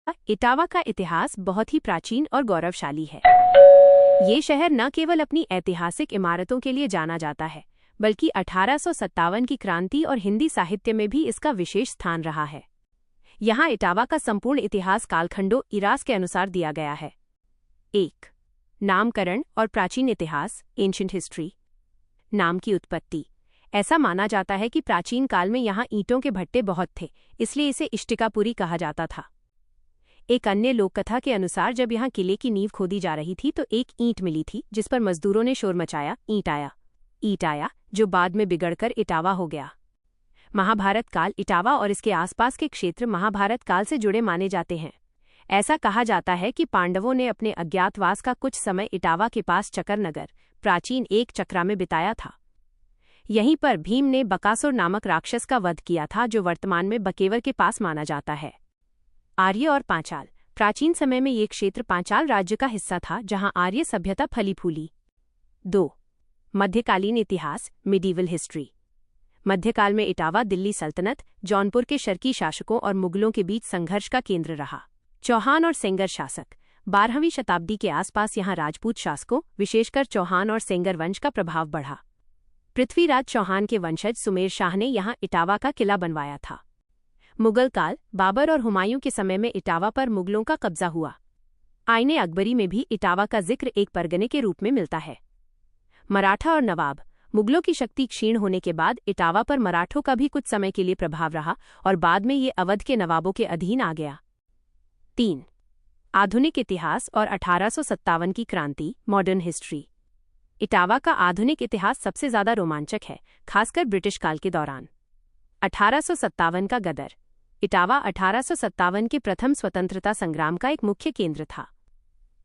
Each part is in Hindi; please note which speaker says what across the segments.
Speaker 1: इटावा का इतिहास बहुत ही प्राचीन और गौरवशाली है। ये शहर न केवल अपनी ऐतिहासिक इमारतों के लिए जाना जाता है, बल्कि 1857 की क्रांति और हिंदी साहित्य में भी इसका विशेष स्थान रहा है। यहाँ इटावा का संपूर्ण इतिहास कालखंडों इरास के अनुसार दिया गया है। 1. नामकरण और प्राचीन इतिहास, एंशिएंट हिस्ट्री। नाम की उत्पत्ति। ऐसा माना जाता है कि प्राचीन काल में यहाँ ईंटों के भट्टे बहुत थे, इसलिए इसे इष्टिकापुरी कहा जाता था। एक अन्य लोककथा के अनुसार जब यहाँ किले की नींव खोदी जा रही थी तो एक ईंट मिली थी, जिस पर मजदूरों ने शोर मचाया, ईंट आया, जो बाद में बिगड़कर इटावा हो गया। महाभारत काल। इटावा और इसके आसपास के क्षेत्र महाभारत काल से जुड़े माने जाते हैं। ऐसा कहा जाता है कि पांडवों ने अपने अज्ञातवास का कुछ समय इटावा के पास चकरनगर, प्राचीन एक चक्रा में बिताया था। यहीं पर भीम ने बकासुर नामक राक्षस का वध किया था, जो वर्तमान में बकेवर के पास माना जाता है। आर्य और पांचाल। प्राचीन समय में ये क्षेत्र पांचाल राज्य का हिस्सा था, जहां आर्य सभ्यता फली फूली। 2. मध्यकालीन इतिहास, मिडीवल हिस्ट्री। मध्यकाल में इटावा दिल्ली सल्तनत, जौनपुर के शर्की शासकों और मुगलों के बीच संघर्ष का केंद्र रहा। चौहान और सेंगर शासक। 12वीं शताब्दी के आसपास यहाँ राजपूत शासकों, विशेषकर चौहान और सेंगर वंश का प्रभाव बढ़ा। पृथ्वीराज चौहान के वंशज सुमेर शाह ने यहाँ इटावा का किला बनवाया था। मुगल काल। बाबर और हुमायूं के समय में इटावा पर मुगलों का कब्जा हुआ। आईने अकबरी में भी इटावा का जिक्र एक परगने के रूप में मिलता है। मराठा और नवाब। मुगलों की शक्ति क्षीण होने के बाद इटावा पर मराठों का भी कुछ समय के लिए प्रभाव रहा और बाद में ये अवध के नवाबों के अधीन आ गया। 3. आधुनिक इतिहास और 1857 की क्रांति, मॉडर्न हिस्ट्री। इटावा का आधुनिक इतिहास सबसे ज्यादा रोमांचक है, खासकर ब्रिटिश काल के दौरान। 1857 का गदर। इटावा 1857 के प्रथम स्वतंत्रता संग्राम का एक मुख्य केंद्र था।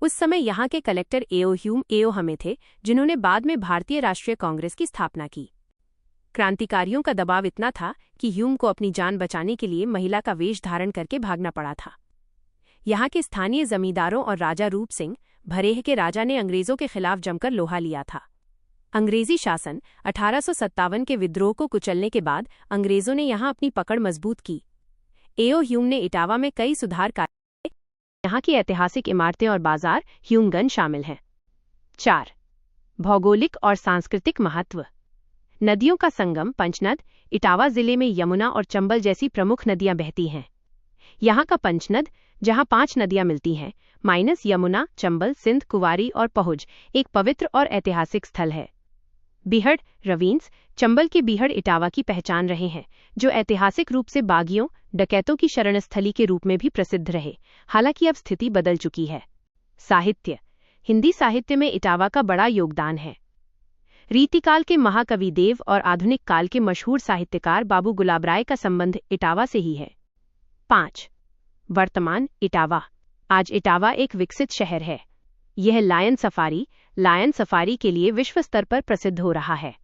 Speaker 1: उस समय यहाँ के कलेक्टर ह्यूम हमे थे, जिन्होंने बाद में भारतीय राष्ट्रीय कांग्रेस की स्थापना की। क्रांतिकारियों का दबाव इतना था कि ह्यूम को अपनी जान बचाने के लिए महिला का वेश धारण करके भागना पड़ा था। यहाँ के स्थानीय जमींदारों और राजा रूप सिंह, भरेह के राजा ने अंग्रेजों के खिलाफ जमकर लोहा लिया था। अंग्रेजी शासन। 1857 के विद्रोह को कुचलने के बाद अंग्रेजों ने यहाँ अपनी पकड़ मजबूत की। ह्यूम ने इटावा में कई सुधार किए। यहाँ की ऐतिहासिक इमारतें और बाजार, ह्यूमगंज शामिल हैं। 4. भौगोलिक और सांस्कृतिक महत्व। नदियों का संगम, पंचनद। इटावा जिले में यमुना और चंबल जैसी प्रमुख नदियां बहती हैं। यहाँ का पंचनद, जहाँ 5 नदियां मिलती हैं, माइनस यमुना, चंबल, सिंध, कुवारी और पहुज, एक पवित्र और ऐतिहासिक स्थल है। बीहड़, रवीन्स। चंबल के बीहड़ इटावा की पहचान रहे हैं, जो ऐतिहासिक रूप से बागियों, डकैतों की शरणस्थली के रूप में भी प्रसिद्ध रहे, हालांकि अब स्थिति बदल चुकी है। साहित्य। हिंदी साहित्य में इटावा का बड़ा योगदान है। रीतिकाल के महाकवि देव और आधुनिक काल के मशहूर साहित्यकार बाबू गुलाब राय का संबंध इटावा से ही है। 5. वर्तमान इटावा। आज इटावा एक विकसित शहर है। यह लायन सफारी के लिए विश्व स्तर पर प्रसिद्ध हो रहा है।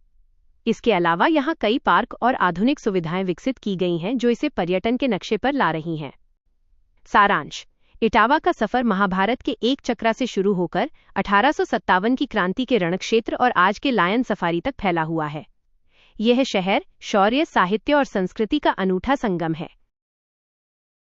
Speaker 1: इसके अलावा यहाँ कई पार्क और आधुनिक सुविधाएं विकसित की गई हैं, जो इसे पर्यटन के नक्शे पर ला रही हैं। सारांश। इटावा का सफर महाभारत के एक चक्रा से शुरू होकर 1857 की क्रांति के रणक्षेत्र और आज के लायन सफारी तक फैला हुआ है। यह शहर शौर्य, साहित्य और संस्कृति का अनूठा संगम है।